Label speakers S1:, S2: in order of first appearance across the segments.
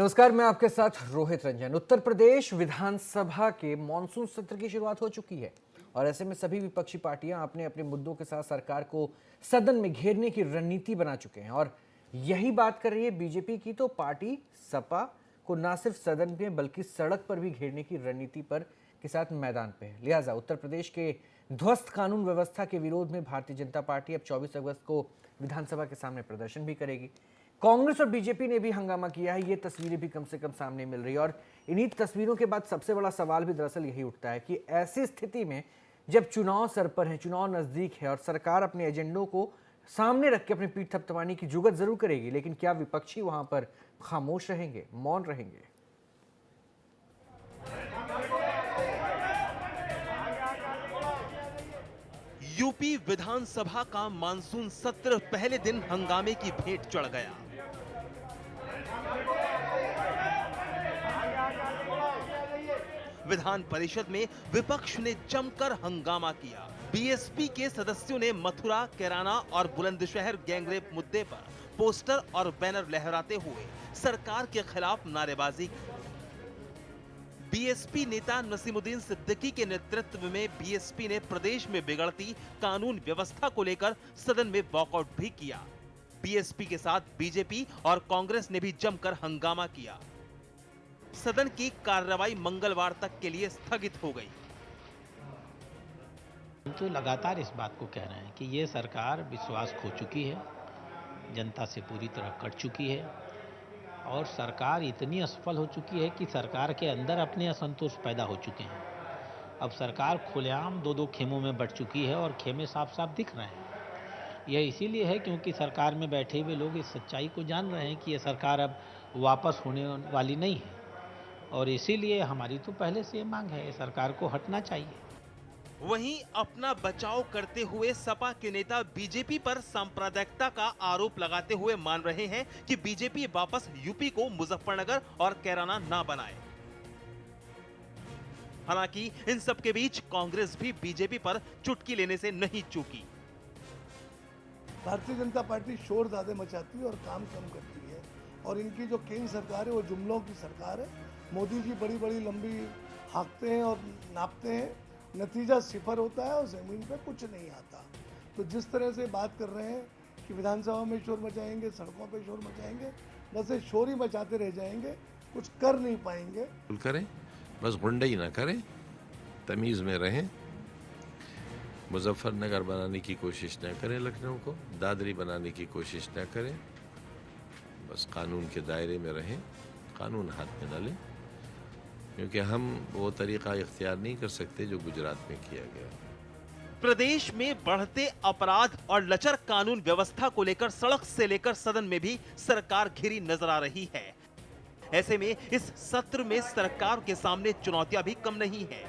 S1: नमस्कार, मैं आपके साथ रोहित रंजन। उत्तर प्रदेश विधानसभा के मॉनसून सत्र की शुरुआत हो चुकी है और ऐसे में सभी विपक्षी पार्टियां अपने अपने मुद्दों के साथ सरकार को सदन में घेरने की रणनीति बना चुके हैं और यही बात कर रही है बीजेपी की। तो पार्टी सपा को न सिर्फ सदन में बल्कि सड़क पर भी घेरने की रणनीति पर के साथ मैदान पे है। लिहाजा उत्तर प्रदेश के ध्वस्त कानून व्यवस्था के विरोध में भारतीय जनता पार्टी अब 24 अगस्त को विधानसभा के सामने प्रदर्शन भी करेगी। कांग्रेस और बीजेपी ने भी हंगामा किया है। ये तस्वीरें भी कम से कम सामने मिल रही है और इन्हीं तस्वीरों के बाद सबसे बड़ा सवाल भी दरअसल यही उठता है कि ऐसी स्थिति में जब चुनाव सर पर है, चुनाव नजदीक है और सरकार अपने एजेंडों को सामने रख के अपनी पीठ थपथपाने की जुगत जरूर करेगी, लेकिन क्या विपक्षी वहां पर खामोश रहेंगे, मौन रहेंगे?
S2: यूपी विधानसभा का मानसून सत्र पहले दिन हंगामे की भेंट चढ़ गया। विधान परिषद में विपक्ष ने जमकर हंगामा किया। बीएसपी के सदस्यों ने मथुरा, कैराना और बुलंदशहर गैंगरेप मुद्दे पर पोस्टर और बैनर लहराते हुए सरकार के खिलाफ नारेबाजी की। बीएसपी नेता नसीमुद्दीन सिद्दीकी के नेतृत्व में बीएसपी ने प्रदेश में बिगड़ती कानून व्यवस्था को लेकर सदन में वॉकआउट भी किया। बीएसपी के साथ बीजेपी और कांग्रेस ने भी जमकर हंगामा किया। सदन की कार्रवाई मंगलवार तक के लिए स्थगित हो गई।
S3: हम तो लगातार इस बात को कह रहे हैं कि ये सरकार विश्वास खो चुकी है, जनता से पूरी तरह कट चुकी है और सरकार इतनी असफल हो चुकी है कि सरकार के अंदर अपने असंतोष पैदा हो चुके हैं। अब सरकार खुलेआम दो खेमों में बंट चुकी है और खेमे साफ साफ दिख रहे हैं। यह इसीलिए है क्योंकि सरकार में बैठे हुए लोग इस सच्चाई को जान रहे हैं कि यह सरकार अब वापस होने वाली नहीं है और इसीलिए हमारी तो पहले से ये मांग है, ये सरकार को हटना चाहिए।
S2: वहीं अपना बचाव करते हुए सपा के नेता बीजेपी पर सांप्रदायिकता का आरोप लगाते हुए मान रहे हैं कि बीजेपी वापस यूपी को मुजफ्फरनगर और कैराना ना बनाए। हालांकि इन सब के बीच कांग्रेस भी बीजेपी पर चुटकी लेने से नहीं चूकी।
S4: भारतीय जनता पार्टी शोर ज्यादा मचाती है और काम कम करती है और इनकी जो केंद्र सरकार है वो जुमलों की सरकार है। मोदी जी बड़ी बड़ी लंबी हाँकते हैं और नापते हैं, नतीजा सिफर होता है और जमीन पे कुछ नहीं आता। तो जिस तरह से बात कर रहे हैं कि विधानसभा में शोर मचाएंगे, सड़कों पे शोर मचाएंगे, बस ये शोर ही मचाते रह जाएंगे, कुछ कर नहीं पाएंगे।
S5: करें, बस गुंडई ना करें, तमीज़ में रहें। मुजफ्फरनगर बनाने की कोशिश न करें, लखनऊ को दादरी बनाने की कोशिश न करें, बस कानून के दायरे में रहें, कानून हाथ में न लें, क्योंकि हम वो तरीका इख्तियार नहीं कर सकते जो गुजरात में किया गया।
S2: प्रदेश में बढ़ते अपराध और लचर कानून व्यवस्था को लेकर सड़क से लेकर सदन में भी सरकार घिरी नजर आ रही है। ऐसे में इस सत्र में सरकार के सामने चुनौतियां भी कम नहीं है।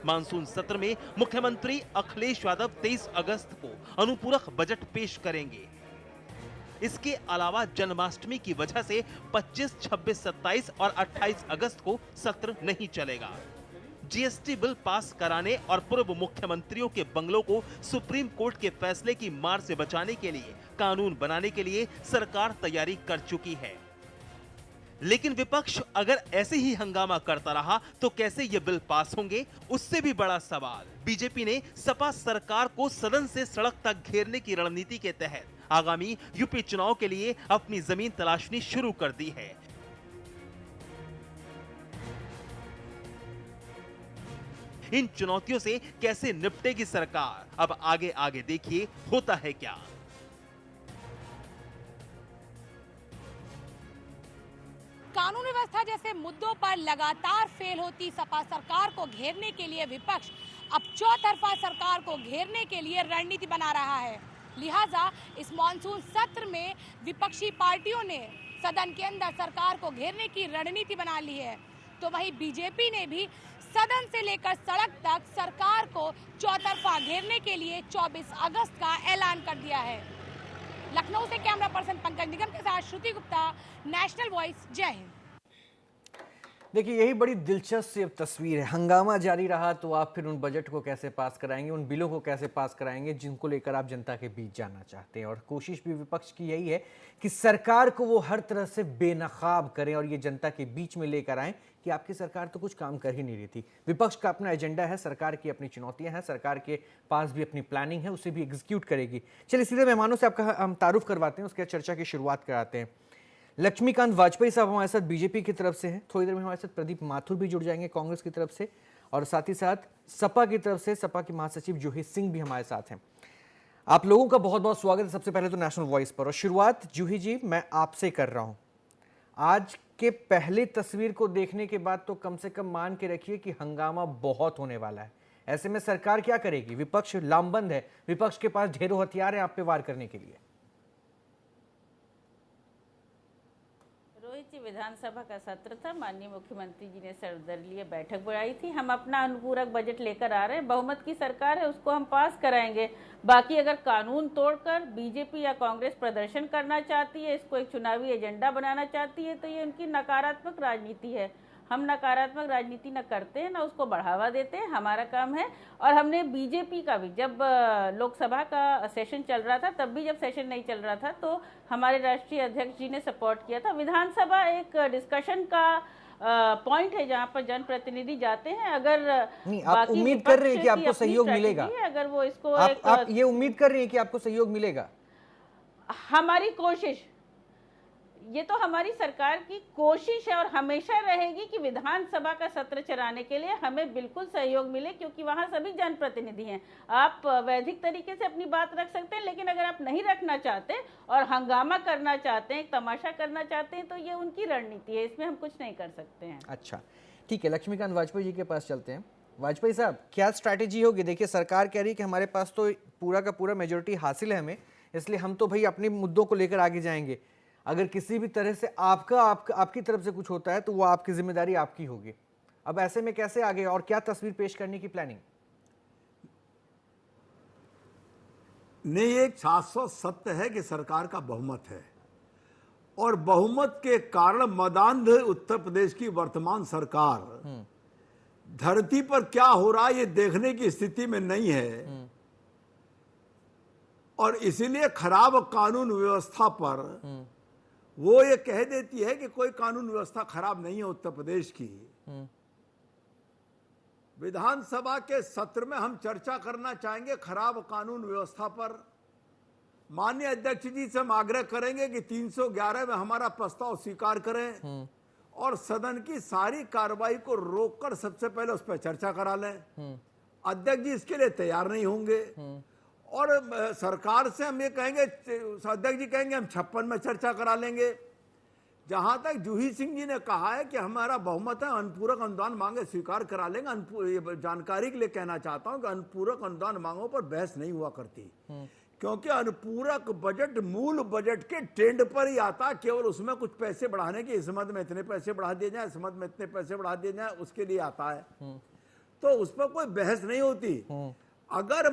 S2: मानसून सत्र में मुख्यमंत्री अखिलेश यादव 23 अगस्त को अनुपूरक बजट पेश करेंगे। इसके अलावा जन्माष्टमी की वजह से 25, 26, 27 और 28 अगस्त को सत्र नहीं चलेगा। जीएसटी बिल पास कराने और पूर्व मुख्यमंत्रियों के बंगलों को सुप्रीम कोर्ट के फैसले की मार से बचाने के लिए कानून बनाने के लिए सरकार तैयारी कर चुकी है। लेकिन विपक्ष अगर ऐसे ही हंगामा करता रहा तो कैसे ये बिल पास होंगे, उससे भी बड़ा सवाल। बीजेपी ने सपा सरकार को सदन से सड़क तक घेरने की रणनीति के तहत आगामी यूपी चुनाव के लिए अपनी जमीन तलाशनी शुरू कर दी है। इन चुनौतियों से कैसे निपटेगी सरकार, अब आगे आगे देखिए होता है क्या।
S6: कानून व्यवस्था जैसे मुद्दों पर लगातार फेल होती सपा सरकार को घेरने के लिए विपक्ष अब चौतरफा सरकार को घेरने के लिए रणनीति बना रहा है। लिहाजा इस मॉनसून सत्र में विपक्षी पार्टियों ने सदन के अंदर सरकार को घेरने की रणनीति बना ली है, तो वहीं बीजेपी ने भी सदन से लेकर सड़क तक सरकार को चौतरफा घेरने के लिए 24 अगस्त का ऐलान कर दिया है। लखनऊ से कैमरा पर्सन पंकज निगम के साथ श्रुति गुप्ता, नेशनल वॉइस, जय हिंद।
S1: देखिए, यही बड़ी दिलचस्प तस्वीर है। हंगामा जारी रहा तो आप फिर उन बजट को कैसे पास कराएंगे, उन बिलों को कैसे पास कराएंगे जिनको लेकर आप जनता के बीच जाना चाहते हैं। और कोशिश भी विपक्ष की यही है कि सरकार को वो हर तरह से बेनकाब करें और ये जनता के बीच में लेकर आएं कि आपकी सरकार तो कुछ काम कर ही नहीं रही थी। विपक्ष का अपना एजेंडा है, सरकार की अपनी चुनौतियां हैं, सरकार के पास भी अपनी प्लानिंग है, उसे भी एग्जीक्यूट करेगी। चलिए सीधे मेहमानों से आपका हम तारुफ करवाते हैं, उसके बाद चर्चा की शुरुआत कराते हैं। लक्ष्मीकांत वाजपेयी साहब हमारे साथ बीजेपी की तरफ से हैं, थोड़ी देर में हमारे साथ प्रदीप माथुर भी जुड़ जाएंगे कांग्रेस की तरफ से, और साथ ही साथ सपा की तरफ से सपा के महासचिव जूही सिंह भी हमारे साथ हैं। आप लोगों का बहुत बहुत स्वागत है सबसे पहले तो नेशनल वॉइस पर। और शुरुआत जूही जी मैं आपसे कर रहा हूं। आज के पहले तस्वीर को देखने के बाद तो कम से कम मान के रखिए कि हंगामा बहुत होने वाला है। ऐसे में सरकार क्या करेगी? विपक्ष लामबंद है, विपक्ष के पास ढेरों हथियार हैं आप पे वार करने के लिए।
S7: रोहित जी, विधानसभा का सत्र था, माननीय मुख्यमंत्री जी ने सर्वदलीय बैठक बुलाई थी। हम अपना अनुपूरक बजट लेकर आ रहे हैं, बहुमत की सरकार है, उसको हम पास कराएंगे। बाकी अगर कानून तोड़कर बीजेपी या कांग्रेस प्रदर्शन करना चाहती है, इसको एक चुनावी एजेंडा बनाना चाहती है, तो ये उनकी नकारात्मक राजनीति है। हम नकारात्मक राजनीति न करते हैं, न उसको बढ़ावा देते हैं, हमारा काम है। और हमने बीजेपी का भी, जब लोकसभा का सेशन चल रहा था, तब भी जब सेशन नहीं चल रहा था तो हमारे राष्ट्रीय अध्यक्ष जी ने सपोर्ट किया था। विधानसभा एक डिस्कशन का पॉइंट है जहां पर जनप्रतिनिधि जाते हैं। अगर
S1: नहीं, आप उम्मीद कर रहे हैं कि आपको सहयोग मिलेगा,
S7: अगर वो इसको
S1: आप ये उम्मीद कर रहे हैं कि आपको सहयोग मिलेगा?
S7: हमारी कोशिश, ये तो हमारी सरकार की कोशिश है और हमेशा रहेगी कि विधानसभा का सत्र चलाने के लिए हमें बिल्कुल सहयोग मिले, क्योंकि वहां सभी जनप्रतिनिधि हैं। आप वैधिक तरीके से अपनी बात रख सकते हैं, लेकिन अगर आप नहीं रखना चाहते और हंगामा करना चाहते हैं, तमाशा करना चाहते हैं, तो ये उनकी रणनीति है, इसमें हम कुछ नहीं कर सकते हैं।
S1: अच्छा ठीक है, लक्ष्मीकांत वाजपेयी जी के पास चलते हैं। वाजपेयी साहब, क्या स्ट्रैटेजी होगी? देखिए, सरकार कह रही है कि हमारे पास तो पूरा का पूरा मेजोरिटी हासिल है हमें, इसलिए हम तो भाई अपने मुद्दों को लेकर आगे जाएंगे। अगर किसी भी तरह से आपकी तरफ से कुछ होता है तो वो आपकी जिम्मेदारी आपकी होगी। अब ऐसे में कैसे आगे और क्या तस्वीर पेश करने की प्लानिंग?
S8: नहीं, एक शाश्वत सत्य है कि सरकार का बहुमत है और बहुमत के कारण मदान्ध उत्तर प्रदेश की वर्तमान सरकार धरती पर क्या हो रहा है ये देखने की स्थिति में नहीं है, और इसीलिए खराब कानून व्यवस्था पर वो ये कह देती है कि कोई कानून व्यवस्था खराब नहीं है उत्तर प्रदेश की। विधानसभा के सत्र में हम चर्चा करना चाहेंगे खराब कानून व्यवस्था पर। माननीय अध्यक्ष जी से हम आग्रह करेंगे कि 311 में हमारा प्रस्ताव स्वीकार करें और सदन की सारी कार्रवाई को रोककर सबसे पहले उस पर चर्चा करा लें। अध्यक्ष जी इसके लिए तैयार नहीं होंगे और सरकार से हम ये कहेंगे, अध्यक्ष जी कहेंगे हम 56 में चर्चा करा लेंगे। जहां तक जूही सिंह जी ने कहा है कि हमारा बहुमत है, अनुपूरक अनुदान मांगे स्वीकार करा लेंगे। जानकारी के लिए कहना चाहता हूं कि अनुपूरक अनुदान मांगों पर बहस नहीं हुआ करती, क्योंकि अनुपूरक बजट मूल बजट के ट्रेंड पर ही आता, केवल उसमें कुछ पैसे बढ़ाने की, इस मद में इतने पैसे बढ़ा दिए जाए, इस मद में इतने पैसे बढ़ा दिए जाए, उसके लिए आता है। तो उस पर कोई बहस नहीं होती। अगर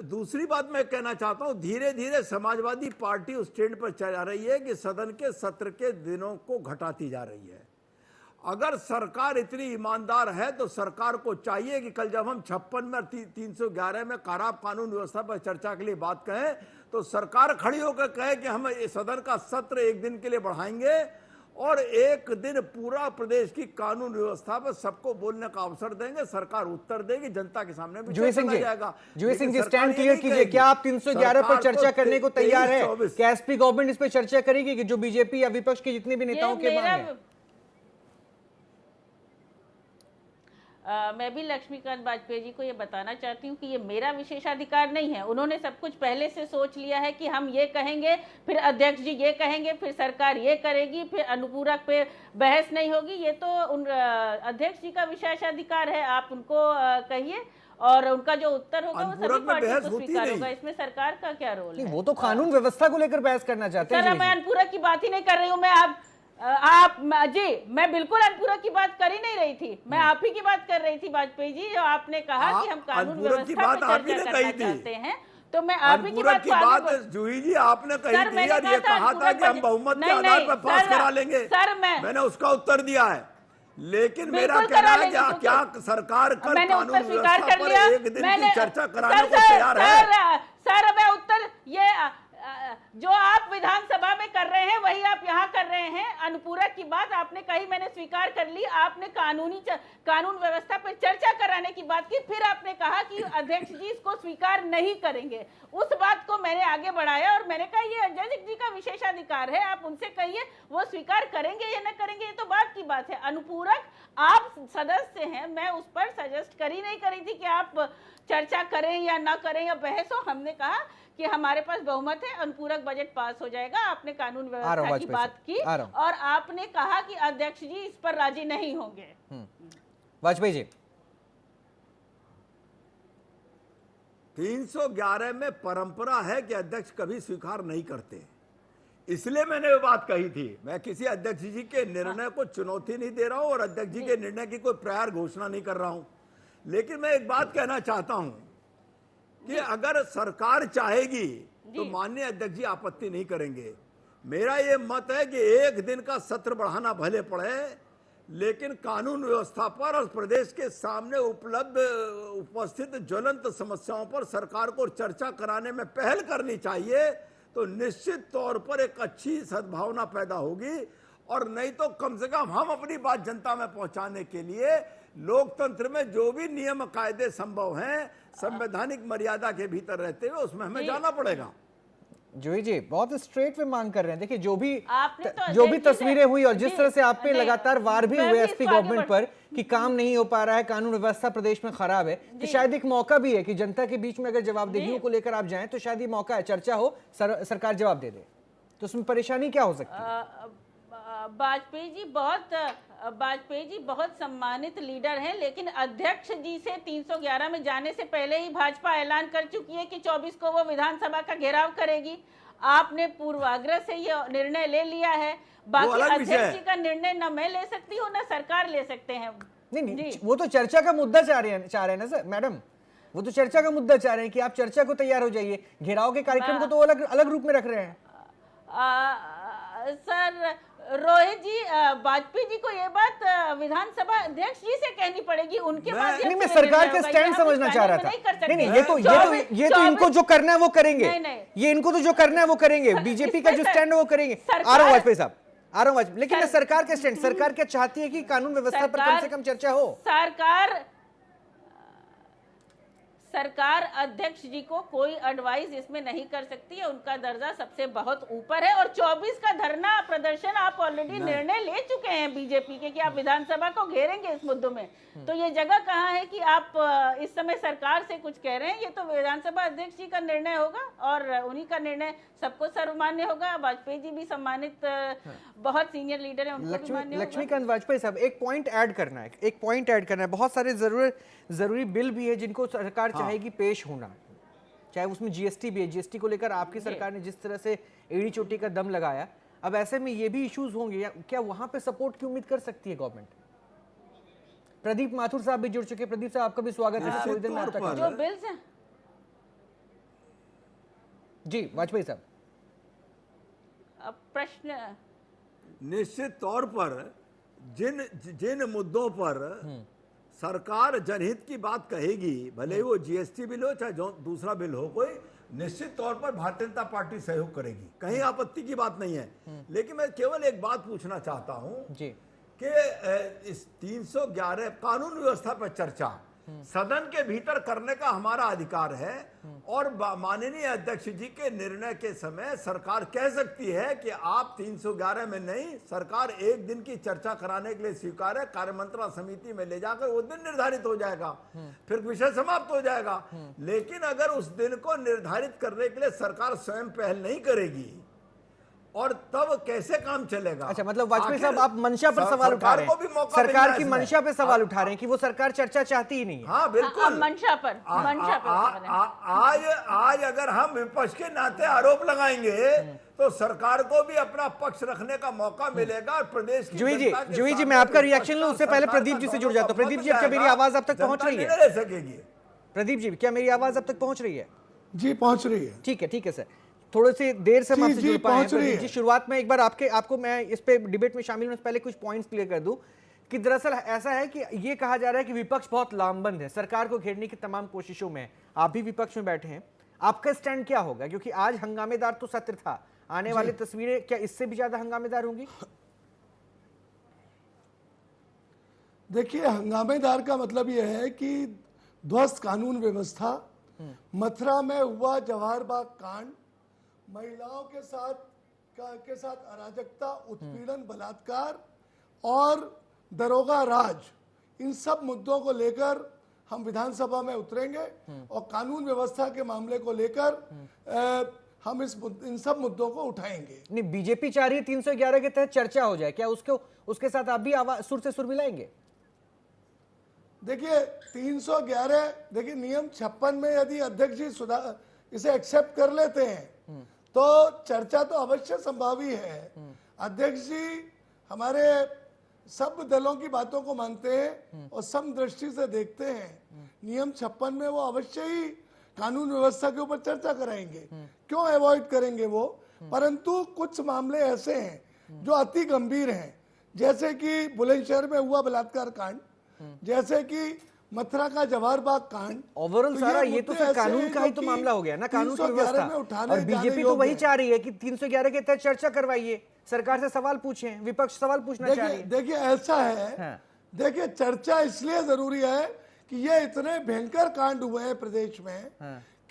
S8: दूसरी बात मैं कहना चाहता हूं, धीरे धीरे समाजवादी पार्टी उस ट्रेंड पर चल रही है कि सदन के सत्र के दिनों को घटाती जा रही है। अगर सरकार इतनी ईमानदार है तो सरकार को चाहिए कि कल जब हम 56 में 311 में खराब कानून व्यवस्था पर चर्चा के लिए बात कहें तो सरकार खड़ी होकर कहे कि हम सदन का सत्र एक दिन के लिए बढ़ाएंगे और एक दिन पूरा प्रदेश की कानून व्यवस्था पर सबको बोलने का अवसर देंगे। सरकार उत्तर देगी, जनता के सामने भी जाएगा।
S1: जूही सिंह जी, स्टैंड क्लियर कीजिए, क्या आप 311 पर चर्चा करने को तैयार है? क्या एसपी गवर्नमेंट इस पर चर्चा करेगी कि जो बीजेपी या विपक्ष के जितने भी नेताओं के मांग है?
S7: मैं भी लक्ष्मीकांत वाजपेयी जी को ये बताना चाहती हूँ कि ये मेरा विशेषाधिकार नहीं है। उन्होंने सब कुछ पहले से सोच लिया है कि हम ये कहेंगे, फिर अध्यक्ष जी ये कहेंगे, फिर सरकार ये करेगी, फिर अनुपूरक पे बहस नहीं होगी। ये तो अध्यक्ष जी का विशेषाधिकार है, आप उनको कहिए और उनका जो उत्तर होगा वो सभी पार्टी को स्वीकार होगा। इसमें सरकार का क्या रोल है?
S1: वो तो कानून व्यवस्था को लेकर बहस करना चाहते हैं।
S7: सर, मैं अनुपूरक की बात ही नहीं कर रही हूँ। मैं बिल्कुल अनुपूरक की बात कर ही नहीं रही थी, मैं आप ही की बात कर रही थी वाजपेयी जी। जो आपने कहा कि हम कानून व्यवस्था पर चर्चा करना चाहते हैं, तो मैं आप ही की बात
S8: जूही जी आपने कही थी और ये कहा था कि हम बहुमत के आधार पर पास करा लेंगे।
S7: सर,
S8: मैंने उसका उत्तर दिया है लेकिन मेरा
S7: बिल्कुल
S8: कहना
S7: करा
S8: है
S7: लेंगे,
S8: कि क्या सरकार कर
S7: मैंने
S8: कानून
S7: उत्तर स्वीकार
S8: व्यवस्था
S7: कर
S8: पर
S7: लिया।
S8: एक दिन
S7: मैंने
S8: की चर्चा कराने को तैयार है?
S7: सर मैं उत्तर ये जो आप विधानसभा में कर रहे हैं वही आप यहाँ कर रहे हैं। अनुपूरक की बात आपने कही, मैंने स्वीकार कर ली। आपने कानून व्यवस्था पर चर्चा कराने की बात की, फिर आपने कहा कि अध्यक्ष जी इसको स्वीकार नहीं करेंगे। उस बात को मैंने आगे बढ़ाया और मैंने कहा ये अध्यक्ष जी का विशेषाधिकार है, आप उनसे कहिए वो स्वीकार करेंगे या न करेंगे, ये तो बात की बात है। अनुपूरक आप सदस्य हैं, मैं उस पर सजेस्ट कर ही नहीं करी थी कि आप चर्चा करें या ना करें या बहस हो। हमने कहा कि हमारे पास बहुमत है, अनुपूरक बजट पास हो जाएगा। आपने कानून व्यवस्था की बात की और आपने कहा कि अध्यक्ष जी इस पर राजी नहीं होंगे।
S1: वाजपेयी जी,
S8: 311 में परंपरा है कि अध्यक्ष कभी स्वीकार नहीं करते, इसलिए मैंने वो बात कही थी। मैं किसी अध्यक्ष जी के निर्णय को चुनौती नहीं दे रहा हूं और अध्यक्ष जी के निर्णय की कोई प्रायर घोषणा नहीं कर रहा हूं, लेकिन मैं एक बात कहना चाहता हूं कि अगर सरकार चाहेगी तो माननीय अध्यक्ष जी आपत्ति नहीं करेंगे। मेरा ये मत है कि एक दिन का सत्र बढ़ाना भले पड़े, लेकिन कानून व्यवस्था पर और प्रदेश के सामने उपस्थित ज्वलंत समस्याओं पर सरकार को चर्चा कराने में पहल करनी चाहिए, तो निश्चित तौर पर एक अच्छी सद्भावना पैदा होगी। और नहीं तो कम से कम हम अपनी बात जनता में पहुंचाने के लिए लोकतंत्र में जो भी नियम कायदे संभव हैं, संवैधानिक मर्यादा के भीतर रहते हुए उसमें हमें जाना पड़ेगा।
S1: जूही जी बहुत स्ट्रेट में मांग कर रहे हैं। देखिए जो
S7: तो
S1: भी तस्वीरें हुई और जिस तरह से आप पे लगातार वार भी हुए एसपी गवर्नमेंट पर कि काम नहीं हो पा रहा है, कानून व्यवस्था प्रदेश में खराब है, तो शायद एक मौका भी है कि जनता के बीच में अगर जवाबदेहियों को लेकर आप जाएं तो शायद ये मौका है, चर्चा हो, सरकार जवाब दे दे, तो उसमें परेशानी क्या हो सकती है?
S7: वाजपेयी जी बहुत सम्मानित लीडर हैं, लेकिन अध्यक्ष जी से 311 में जाने से पहले ही भाजपा ऐलान कर चुकी है कि 24 को वो विधानसभा का घेराव करेगी। आपने पूर्वाग्रह से ये निर्णय ले लिया है। बाकी अध्यक्ष जी का निर्णय न मैं ले सकती हूँ न सरकार ले सकते हैं।
S1: नहीं, वो तो चर्चा का मुद्दा चाह रहे हैं ना सर, मैडम, वो तो चर्चा का मुद्दा चाह रहे हैं कि आप चर्चा को तैयार हो जाइए। घेराव के कार्यक्रम को तो अलग अलग रूप में रख रहे हैं।
S7: सर रोहित जी, वाजपेयी जी को ये बात विधानसभा अध्यक्ष जी से कहनी पड़ेगी, उनके बाद
S1: नहीं, मैं सरकार का स्टैंड समझना चाह रहा था। नहीं, ये तो इनको जो करना है वो करेंगे। ये इनको तो जो करना है वो करेंगे। बीजेपी का जो स्टैंड है वो करेंगे। आ रहा हूं वाजपेयी साहब, आ रहा हूं वाजपेयी, लेकिन सरकार का स्टैंड, सरकार क्या चाहती है कि कानून व्यवस्था पर कम से कम चर्चा हो।
S7: सरकार अध्यक्ष जी को कोई एडवाइस इसमें नहीं कर सकती है, उनका दर्जा सबसे बहुत ऊपर है। और 24 का धरना प्रदर्शन आप ऑलरेडी निर्णय ले चुके हैं बीजेपी के कि आप विधानसभा को घेरेंगे इस मुद्दों में, तो ये जगह कहाँ है कि आप इस समय सरकार से कुछ कह रहे हैं? ये तो विधानसभा अध्यक्ष जी का निर्णय होगा और उन्हीं का निर्णय सबको सर्वमान्य होगा। वाजपेयी जी भी सम्मानित बहुत सीनियर लीडर है, उनको भी मान्य होगा।
S1: लक्ष्मीकांत वाजपेयी साहब, एक पॉइंट ऐड करना है, बहुत सारे जरूरी बिल भी है जिनको सरकार चाहेगी पेश होना, चाहे उसमें जीएसटी भी है। जीएसटी को लेकर आपकी सरकार ने जिस तरह से एड़ी चोटी का दम लगाया, अब ऐसे में ये भी इश्यूज होंगे, या क्या वहां पे सपोर्ट की उम्मीद कर सकती है गवर्नमेंट? प्रदीप माथुर साहब भी जुड़ चुके। प्रदीप साहब आपका भी स्वागत है। थोड़ी देर में आप तक
S7: जो बिल्स हैं
S1: जी वाजपेयी साहब,
S7: प्रश्न
S8: निश्चित तौर पर जिन मुद्दों पर सरकार जनहित की बात कहेगी, भले ही वो जीएसटी बिल हो चाहे दूसरा बिल हो, कोई निश्चित तौर पर भारतीय जनता पार्टी सहयोग करेगी, कहीं आपत्ति की बात नहीं है। लेकिन मैं केवल एक बात पूछना चाहता हूं कि इस 311 कानून व्यवस्था पर चर्चा सदन के भीतर करने का हमारा अधिकार है, और माननीय अध्यक्ष जी के निर्णय के समय सरकार कह सकती है कि आप 311 में नहीं, सरकार एक दिन की चर्चा कराने के लिए स्वीकार है, कार्यमंत्रणा समिति में ले जाकर वो दिन निर्धारित हो जाएगा, फिर विषय समाप्त हो जाएगा। लेकिन अगर उस दिन को निर्धारित करने के लिए सरकार स्वयं पहल नहीं करेगी और तब कैसे काम चलेगा?
S1: अच्छा, मतलब वाजपेयी साहब आप मंशा पर सवाल उठा रहे हैं, सरकार की मंशा पे सवाल उठा रहे हैं कि वो सरकार चर्चा चाहती ही नहीं है।
S8: हाँ बिल्कुल,
S7: मंशा पर
S8: आज अगर हम विपक्ष के नाते आरोप लगाएंगे तो सरकार को भी अपना पक्ष रखने का मौका मिलेगा और प्रदेश की
S1: जूही जी मैं आपका रिएक्शन लूं उससे पहले प्रदीप जी से जुड़ जाता हूं। प्रदीप जी, क्या मेरी आवाज अब तक पहुंच रही है?
S8: ले सकेगी।
S1: प्रदीप जी, क्या मेरी आवाज अब तक पहुंच रही है?
S4: जी पहुंच रही है।
S1: ठीक है सर, थोड़ी सी देर से हम आपसे जुड़ पाए हैं। प्रदीप जी, शुरुआत में एक बार आपको मैं इस पे डिबेट में शामिल होने से पहले कुछ पॉइंट्स क्लियर कर दूं क्योंकि दरअसल ऐसा है कि ये कहा जा रहा है कि विपक्ष बहुत लामबंद है, सरकार को घेरने की तमाम कोशिशों में है। आप भी विपक्ष में बैठे हैं, आपका स्टैंड क्या होगा? क्योंकि आज हंगामेदार तो सत्र था, आने वाली तस्वीरें क्या इससे भी ज्यादा हंगामेदार होंगी?
S4: देखिए, हंगामेदार का मतलब यह है कि ध्वस्त कानून व्यवस्था, मथुरा में हुआ जवाहर बाग कांड, महिलाओं के साथ अराजकता, उत्पीड़न, बलात्कार और दरोगा राज, इन सब मुद्दों को लेकर हम विधानसभा में उतरेंगे और कानून व्यवस्था के मामले को लेकर हम इन सब मुद्दों को उठाएंगे।
S1: नहीं, बीजेपी चाह रही है 311 के तहत चर्चा हो जाए, क्या उसके साथ आप भी सुर से सुर मिलाएंगे?
S4: देखिए 311, देखिए नियम 56 में यदि अध्यक्ष जी इसे एक्सेप्ट कर लेते हैं तो चर्चा तो अवश्य संभावी है। अध्यक्ष जी हमारे सब दलों की बातों को मानते हैं और समदृष्टि से देखते हैं। नियम 56 में वो अवश्य ही कानून व्यवस्था के ऊपर चर्चा कराएंगे, क्यों अवॉइड करेंगे वो। परंतु कुछ मामले ऐसे हैं जो अति गंभीर हैं, जैसे कि बुलंदशहर में हुआ बलात्कार कांड, जैसे कि मथुरा का जवाहर बाग कांड।
S1: ओवरऑल सारा ये तो फिर कानून का ही तो मामला हो गया ना, कानून की व्यवस्था। और बीजेपी तो वही चाह रही है कि 311 के तहत चर्चा करवाइए, सरकार से सवाल पूछें, विपक्ष सवाल पूछना चाह रही है।
S4: देखिए ऐसा है, देखिए चर्चा इसलिए जरूरी है कि ये इतने भयंकर कांड हुए हैं प्रदेश में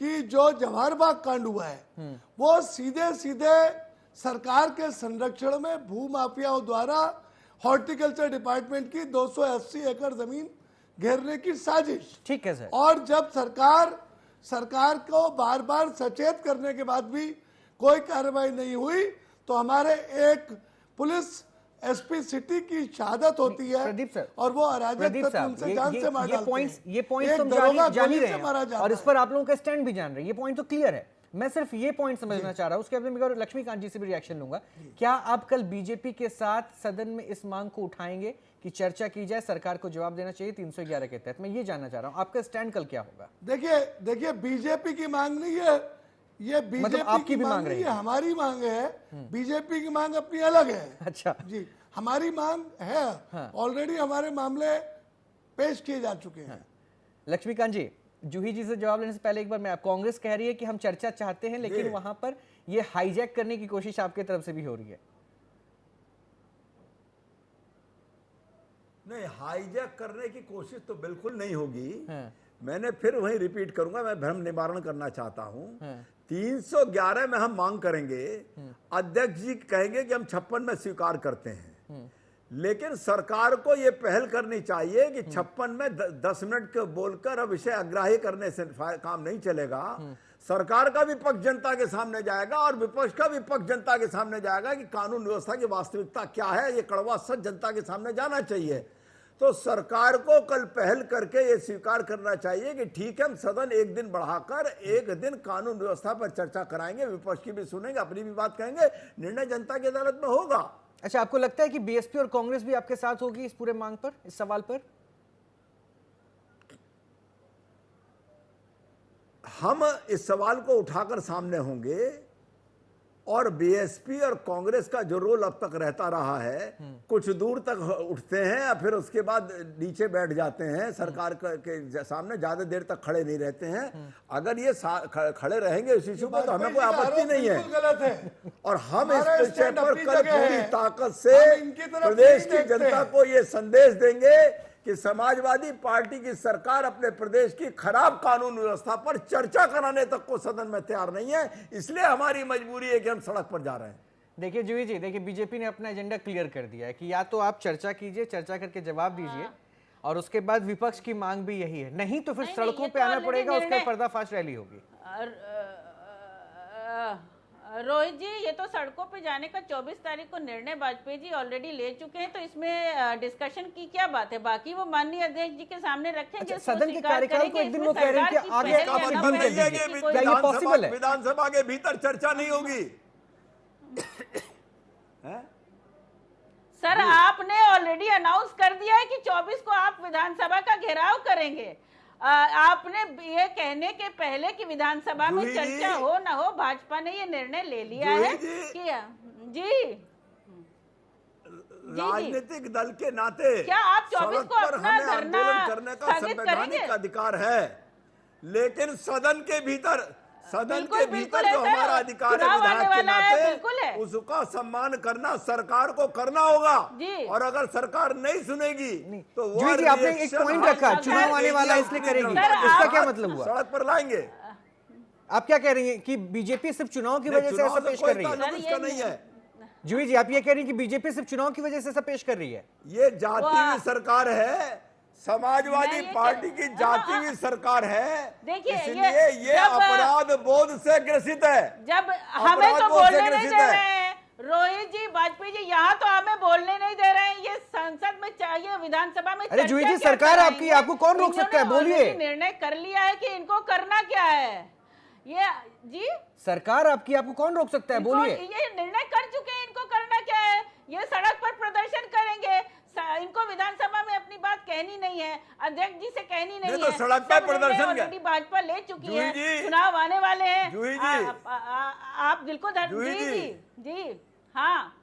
S4: कि जो जवाहर बाग कांड हुआ है वो सीधे सीधे सरकार के संरक्षण में भू माफियाओं द्वारा हॉर्टिकल्चर डिपार्टमेंट की 280 एकड़ जमीन घेरने की साजिश।
S1: ठीक है सर।
S4: और जब सरकार को बार बार सचेत करने के बाद भी कोई कार्रवाई नहीं हुई तो हमारे एक पुलिस एसपी सिटी की शहादत होती है।
S1: प्रदीप सर,
S4: और वो अराजक तत्व उनसे जान से मार डालते हैं।
S1: ये पॉइंट तुम जान ही रहे हैं और इस पर आप लोगों का स्टैंड भी जान रहे हैं, ये पॉइंट तो क्लियर है। मैं सिर्फ ये पॉइंट समझना चाह रहा हूं, उसके बाद मैं लक्ष्मीकांत जी से भी रिएक्शन लूंगा। क्या आप कल बीजेपी के साथ सदन में इस मांग को उठाएंगे कि चर्चा की जाए, सरकार को जवाब देना चाहिए 311 के तहत? मैं ये जानना चाह रहा हूं, आपका स्टैंड कल क्या होगा?
S4: देखिए बीजेपी की मांग नहीं है, ये बीजेपी
S1: मतलब आपकी भी मांग
S4: नहीं है, हमारी मांग है। बीजेपी की मांग अपनी अलग है।
S1: अच्छा
S4: जी, हमारी मांग है, ऑलरेडी हमारे मामले पेश किए जा चुके हैं।
S1: लक्ष्मीकांत जी, जूही जी से जवाब लेने से पहले एक बार मैं, कांग्रेस कह रही है कि हम चर्चा चाहते हैं लेकिन वहां पर ये हाईजैक करने की कोशिश आपकी तरफ से भी हो रही है।
S8: नहीं, हाईजैक करने की कोशिश तो बिल्कुल नहीं होगी। मैंने फिर वही रिपीट करूंगा, मैं भ्रम निवारण करना चाहता हूं। 311 में हम मांग करेंगे, अध्यक्ष जी कहेंगे कि हम 56 में स्वीकार करते हैं, लेकिन सरकार को यह पहल करनी चाहिए कि 56 में 10 मिनट के बोलकर अब इसे अग्राह्य करने से काम नहीं चलेगा। सरकार का विपक्ष जनता के सामने जाएगा और विपक्ष का विपक्ष जनता के सामने जाएगा कि कानून व्यवस्था की वास्तविकता क्या है। ये कड़वा सच जनता के सामने जाना चाहिए। तो सरकार को कल पहल करके ये स्वीकार करना चाहिए कि ठीक है, हम सदन एक दिन बढ़ाकर एक दिन कानून व्यवस्था पर चर्चा कराएंगे, विपक्ष की भी सुनेंगे, अपनी भी बात कहेंगे, निर्णय जनता की अदालत में होगा।
S1: अच्छा, आपको लगता है कि बीएसपी और कांग्रेस भी आपके साथ होगी इस पूरे मांग पर, इस सवाल पर?
S8: हम इस सवाल को उठाकर सामने होंगे और बीएसपी और कांग्रेस का जो रोल अब तक रहता रहा है, कुछ दूर तक उठते हैं और फिर उसके बाद नीचे बैठ जाते हैं, सरकार के सामने ज्यादा देर तक खड़े नहीं रहते हैं। अगर ये खड़े रहेंगे इस इशू पर तो हमें कोई आपत्ति नहीं है।
S4: गलत है।
S8: और हम इस विषय पर कल पूरी ताकत से प्रदेश की जनता को ये संदेश देंगे कि समाजवादी पार्टी की सरकार अपने प्रदेश की खराब कानून व्यवस्था पर चर्चा कराने तक को सदन में तैयार नहीं है। इसलिए हमारी मजबूरी है कि हम सड़क पर जा रहे हैं।
S1: देखिए जूही जी, देखिए बीजेपी ने अपना एजेंडा क्लियर कर दिया है कि या तो आप चर्चा कीजिए, चर्चा करके जवाब दीजिए, और उसके बाद विपक्ष की मांग भी यही है, नहीं तो फिर सड़कों पे आना पड़ेगा, उसका पर्दाफाश रैली होगी।
S7: रोहित जी, ये तो सड़कों पे जाने का 24 तारीख को निर्णय वाजपेयी जी ऑलरेडी ले चुके हैं, तो इसमें डिस्कशन की क्या बात है? बाकी वो माननीय अध्यक्ष जी के सामने रखेंगे।
S1: सदन के कार्यकाल को एक दिन वो कह रहे हैं कि आगे पॉसिबल है,
S8: विधानसभा के भीतर चर्चा नहीं होगी।
S7: सर, आपने ऑलरेडी अनाउंस कर दिया है कि 24 को आप विधानसभा का घेराव करेंगे। आपने ये कहने के पहले कि विधानसभा में चर्चा हो ना हो, भाजपा ने ये निर्णय ले लिया है कि जी
S8: राजनीतिक दल के नाते
S7: क्या आप 24
S8: सड़क
S7: को
S8: पर
S7: अपना
S8: हमें
S7: धरना
S8: आंदोलन करने का
S7: स्थगित
S8: संवैधानिक
S7: करेंगे?
S8: अधिकार है, लेकिन सदन के भीतर
S7: बिल्कुल, बिल्कुल है
S8: जो
S7: सर।
S8: हमारा अधिकार है
S7: चुनाव
S8: विधायक
S7: आने
S8: के
S7: वाला है, बिल्कुल
S8: नाते
S7: है।
S8: उसका सम्मान करना सरकार को करना होगा।
S7: जी।
S8: और अगर सरकार नहीं सुनेगी तो वो
S1: जूही जी, आपने एक
S8: रिएक्शन
S1: पॉइंट
S8: हम
S1: रखा,
S8: सरकार
S1: चुनाव आने
S8: देगी
S1: वाला है,
S8: अपनी
S1: इसलिए करेगी।
S8: जनता के
S1: इसका
S8: साथ
S1: क्या मतलब हुआ?
S8: सड़क पर लाएंगे।
S1: आप क्या कह रही हैं कि बीजेपी सिर्फ चुनाव की वजह से ऐसा पेश कर रही है?
S8: ताल्लुक इसका नहीं है।
S1: जूही जी, आप ये कह रही हैं कि बीजेपी सिर्फ चुनाव की वजह से ऐसा पेश कर रही है?
S8: ये जाती हुई सरकार है, समाजवादी
S7: मैं ये
S8: पार्टी की जाती हुई सरकार है।
S7: देखिए,
S8: इसलिए ये
S7: जब
S8: अपराध बोध से ग्रसित है।
S7: जब हमें तो
S8: अपराध बोध से
S7: बोलने नहीं
S8: ग्रसित
S7: दे
S8: है।
S7: रहे हैं रोहित जी, वाजपेयी जी, यहाँ तो हमें बोलने नहीं दे रहे हैं। ये संसद में चाहिए, विधानसभा में
S1: अरे जूही जी,
S7: चर्चा क्या
S1: सरकार
S7: कराएंगे?
S1: आपकी, आपको कौन रोक सकता है?
S7: इन्होंने
S1: बोलिए।
S7: already निर्णय कर लिया है कि इनको करना क्या है। ये जी
S1: सरकार आपकी, आपको कौन रोक सकता है? बोलिए।
S7: ये निर्णय कर चुके हैं, इनको करना क्या है? ये सड़क पर प्रदर्शन करेंगे। इनको विधानसभा में अपनी बात कहनी नहीं है, अध्यक्ष जी से कहनी नहीं
S8: तो
S7: है।
S8: सड़क पे
S7: सब
S8: प्रदर्शन
S7: निर्णय
S8: क्या?
S7: ऑलरेडी भाजपा ले चुकी
S8: जूही
S7: है,
S8: जी,
S7: चुनाव आने वाले हैं।
S8: जूही जी,
S7: आप बिल्कुल
S8: जूही
S7: जी
S8: जी,
S7: जी हाँ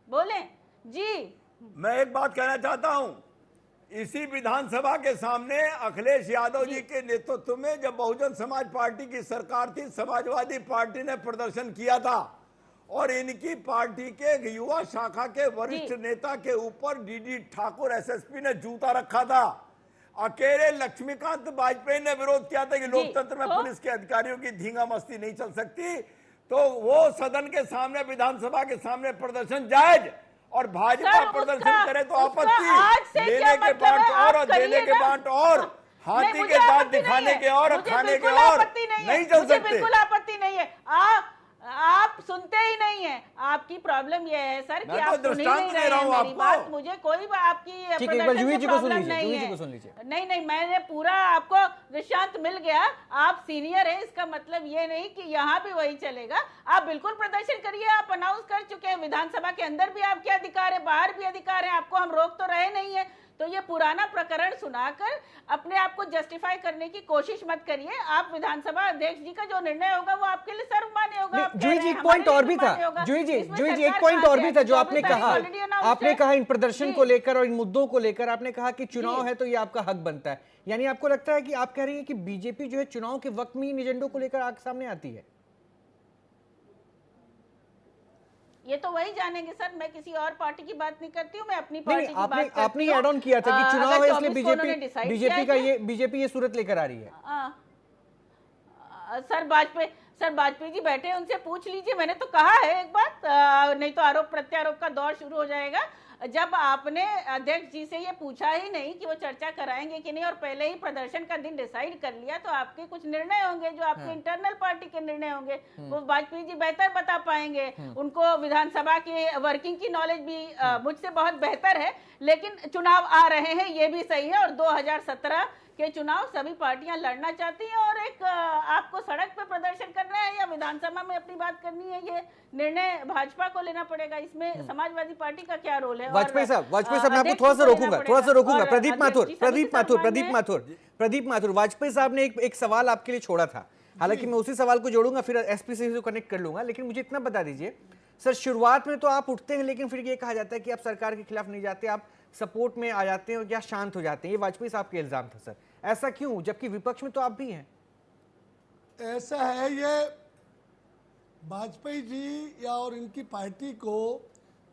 S7: बोले जी।
S8: मैं एक बात कहना चाहता हूं। इसी विधानसभा के सामने अखिलेश यादव जी के नेतृत्व में जब बहुजन समाज पार्टी की सरकार थी, समाजवादी पार्टी ने प्रदर्शन किया था और इनकी पार्टी के युवा शाखा के वरिष्ठ नेता के ऊपर डीडी ठाकुर एसएसपी ने जूता रखा था। अकेले लक्ष्मीकांत वाजपेयी ने विरोध किया था कि लोकतंत्र में पुलिस के अधिकारियों की धींगा मस्ती नहीं चल सकती, तो वो सदन के सामने, विधानसभा के सामने प्रदर्शन जायज, और भाजपा प्रदर्शन करे तो आपत्ति। लेने के बांट और देने के बांट और हाथी के दांत दिखाने के और खाने के और नहीं चल सकते।
S7: बिल्कुल आपत्ति नहीं है। आप सुनते ही नहीं है। आपकी प्रॉब्लम यह है सर कि आप सुन ही नहीं रहे हैं मेरी बात। मुझे कोई आपकी
S1: ठीक है, एक बार जूही जी को सुन लीजिए,
S7: नहीं
S1: जूही
S7: है।
S1: जी को सुन लीजिए।
S7: नहीं, मैंने पूरा आपको दृष्टांत मिल गया। आप सीनियर हैं, इसका मतलब ये नहीं कि यहाँ भी वही चलेगा। आप बिल्कुल प्रदर्शन करिए। आप अनाउंस कर चुके हैं, विधानसभा के अंदर भी आपके अधिकार है, बाहर भी अधिकार है, आपको हम रोक तो रहे नहीं है। तो ये पुराना प्रकरण सुनाकर अपने आप को जस्टिफाई करने की कोशिश मत करिए। आप विधानसभा अध्यक्ष जी का जो निर्णय होगा वो आपके लिए सर्वमान्य होगा।
S1: जूही जी, एक पॉइंट और भी था। जूही जी, एक पॉइंट और भी था जो आपने कहा। आपने कहा इन प्रदर्शन को लेकर और इन मुद्दों को लेकर आपने कहा कि चुनाव है तो ये आपका हक बनता है। यानी आपको लगता है कि आप कह रही हैं कि बीजेपी जो है चुनाव के वक्त में इन एजेंडों को लेकर आगे सामने आती है?
S7: ये तो वही जानेंगे सर। मैं किसी और पार्टी की बात नहीं करती हूँ, मैं अपनी पार्टी की बात करती हूँ।
S1: आपने ऐड ऑन किया था कि चुनाव है इसलिए बीजेपी ये सूरत लेकर आ रही है।
S7: सर वाजपेयी जी बैठे, उनसे पूछ लीजिए। मैंने तो कहा है एक बात, नहीं तो आरोप प्रत्यारोप का दौर शुरू हो जाएगा। जब आपने अध्यक्ष जी से ये पूछा ही नहीं कि वो चर्चा कराएंगे कि नहीं, और पहले ही प्रदर्शन का दिन डिसाइड कर लिया, तो आपके कुछ निर्णय होंगे जो आपके इंटरनल पार्टी के निर्णय होंगे, वो वाजपेयी जी बेहतर बता पाएंगे। उनको विधानसभा की वर्किंग की नॉलेज भी मुझसे बहुत बेहतर है। लेकिन चुनाव आ रहे हैं, ये भी सही है, और 2017 के चुनाव सभी पार्टियां लड़ना चाहती हैं, और एक आपको सड़क पे प्रदर्शन करना है या विधानसभा में अपनी बात करनी है, ये निर्णय भाजपा को लेना पड़ेगा। इसमें समाजवादी पार्टी का क्या रोल है?
S1: वाजपेयी साहब, मैं आपको थोड़ा सा रोकूंगा। प्रदीप माथुर, वाजपेयी साहब ने एक सवाल आपके लिए छोड़ा था। हालांकि मैं उसी सवाल को जोड़ूंगा, फिर एसपी से कनेक्ट कर लूंगा, लेकिन मुझे इतना बता दीजिए सर, शुरुआत में तो आप उठते हैं, लेकिन फिर ये कहा जाता है कि आप सरकार के खिलाफ नहीं जाते, आप सपोर्ट में आ जाते हैं या शांत हो जाते हैं। ये वाजपेयी साहब के इल्जाम था सर। ऐसा क्यों, जबकि विपक्ष में तो आप भी हैं?
S4: ऐसा है, ये वाजपेयी जी या और इनकी पार्टी को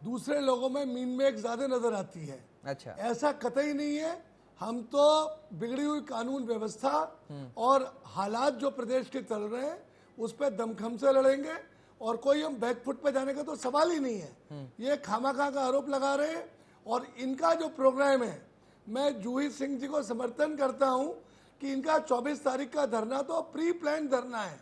S4: दूसरे लोगों में मीन में एक ज्यादा नजर आती है।
S1: अच्छा,
S4: ऐसा कतई नहीं है। हम तो बिगड़ी हुई कानून व्यवस्था और हालात जो प्रदेश के चल रहे हैं उस पर दमखम से लड़ेंगे, और कोई हम बैकफुट पे जाने का तो सवाल ही नहीं है। ये खामाखा का आरोप लगा रहे हैं, और इनका जो प्रोग्राम है, मैं जूही सिंह जी को समर्थन करता हूं कि इनका 24 तारीख का धरना तो प्री प्लान धरना है।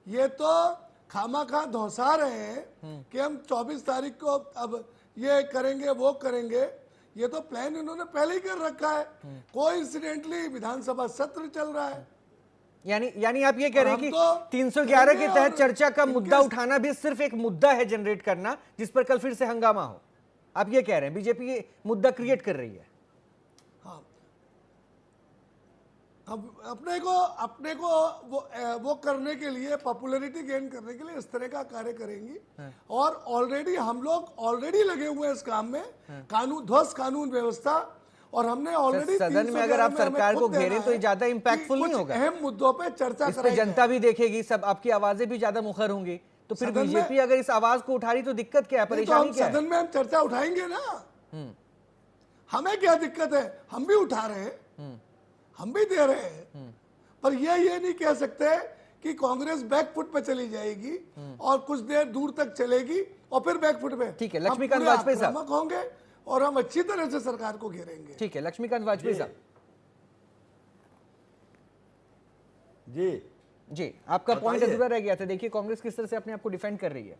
S4: ये तो खामाखा धौसा रहे हैं कि हम 24 तारीख को अब ये करेंगे वो करेंगे। ये तो प्लान इन्होंने पहले ही कर रखा है। कोइंसिडेंटली विधानसभा सत्र चल रहा है।
S1: यानी आप ये कह रहे हैं कि 311 के तहत चर्चा का मुद्दा उठाना भी सिर्फ एक मुद्दा है जनरेट करना, जिस पर कल फिर से हंगामा हो। आप ये कह रहे हैं बीजेपी ये मुद्दा क्रिएट कर रही है?
S4: हाँ, अब अपने को वो करने के लिए, पॉपुलैरिटी गेन करने के लिए इस तरह का कार्य करेंगी। और ऑलरेडी हम लोग ऑलरेडी लगे हुए हैं इस काम में, ध्वस्त कानून व्यवस्था। और हमने ऑलरेडी
S1: सदन में अगर आप सरकार को घेरें तो ये ज्यादा इम्पैक्टफुल नहीं होगा।
S4: अहम मुद्दों पे चर्चा
S1: इस पे जनता भी देखेगी, सब आपकी आवाजें भी ज्यादा मुखर होंगी। तो फिर बीजेपी अगर इस आवाज को उठा रही तो दिक्कत क्या है, परेशानी क्या है?
S4: सदन में हम चर्चा उठाएंगे ना, हमें क्या दिक्कत है? हम भी उठा रहे हैं, हम भी दे रहे हैं। पर ये नहीं कह सकते कि कांग्रेस बैकफुट पे चली जाएगी और कुछ देर दूर तक चलेगी और फिर बैकफुट पे।
S1: ठीक है, लक्ष्मीकांत वाजपेयी साहब
S4: होंगे और हम अच्छी तरह से सरकार को घेरेंगे।
S1: ठीक है, लक्ष्मीकांत वाजपेयी साहब जी, आपका पॉइंट अधूरा रह गया था। देखिए कांग्रेस किस तरह से अपने आप को डिफेंड कर रही है।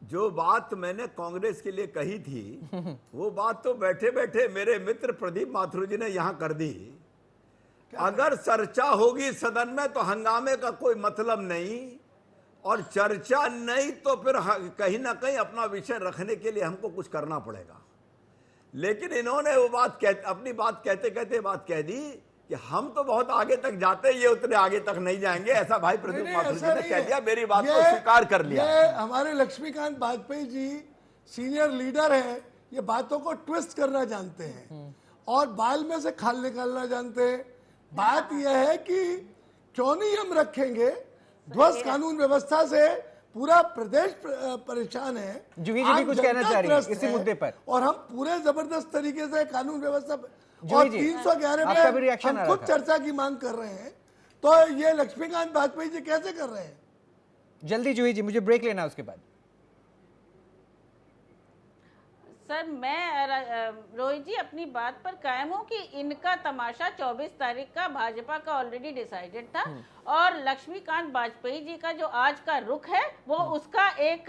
S8: जो बात मैंने कांग्रेस के लिए कही थी वो बात तो बैठे बैठे मेरे मित्र प्रदीप माथुर जी ने यहां कर दी। अगर चर्चा होगी सदन में तो हंगामे का कोई मतलब नहीं, और चर्चा नहीं तो फिर कहीं ना कहीं अपना विषय रखने के लिए हमको कुछ करना पड़ेगा। लेकिन इन्होंने वो बात अपनी बात कहते कहते बात कह दी कि हम तो बहुत आगे तक जाते, ये उतने आगे तक नहीं जाएंगे, ऐसा भाई प्रदीप माथुर जी ने कह दिया। मेरी बात को स्वीकार कर लिया।
S4: ये हमारे लक्ष्मीकांत वाजपेयी जी सीनियर लीडर हैं, ये बातों को ट्विस्ट करना जानते हैं और बाल में से खाल निकालना जानते हैं। बात यह है कि क्यों नहीं हम रखेंगे, ध्वस्त कानून व्यवस्था से पूरा प्रदेश परेशान है।
S1: जूही जी भी कुछ कहना चाह रही है इसी मुद्दे पर,
S4: और हम पूरे जबरदस्त तरीके से कानून व्यवस्था
S1: और
S4: 311 पे हम खुद चर्चा की मांग कर रहे हैं। तो ये लक्ष्मीकांत वाजपेयी जी कैसे कर रहे हैं?
S1: जल्दी जूही जी, मुझे ब्रेक लेना है उसके बाद।
S7: सर मैं रोहित जी अपनी बात पर कायम हूँ कि इनका तमाशा 24 तारीख का भाजपा का ऑलरेडी डिसाइडेड था, और लक्ष्मीकांत वाजपेयी जी का जो आज का रुख है वो उसका एक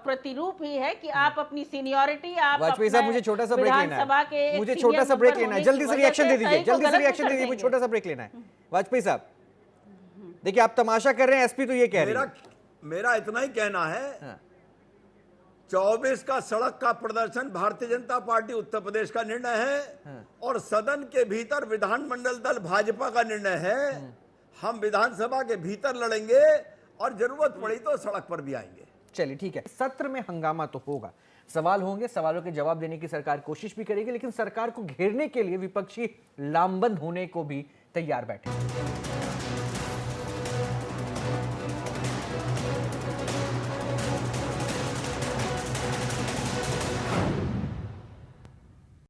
S7: प्रतिरूप ही है कि आप अपनी सीनियरिटी, आप
S1: वाजपेयी साहब मुझे छोटा सा ब्रेक लेना है, मुझे छोटा सा ब्रेक लेना है, जल्दी से रिएक्शन दे दीजिए, जल्दी से रिएक्शन दे दीजिए, मुझे छोटा सा ब्रेक लेना है। वाजपेयी साहब देखिए, आप तमाशा कर रहे हैं, एसपी तो ये कह रहे हैं।
S8: मेरा इतना ही कहना है, 24 का सड़क का प्रदर्शन भारतीय जनता पार्टी उत्तर प्रदेश का निर्णय है और सदन के भीतर विधानमंडल दल भाजपा का निर्णय है। हम विधानसभा के भीतर लड़ेंगे और जरूरत पड़ी तो सड़क पर भी आएंगे।
S1: चलिए ठीक है, सत्र में हंगामा तो होगा, सवाल होंगे, सवालों के जवाब देने की सरकार कोशिश भी करेगी, लेकिन सरकार को घेरने के लिए विपक्षी लामबंद होने को भी तैयार बैठे।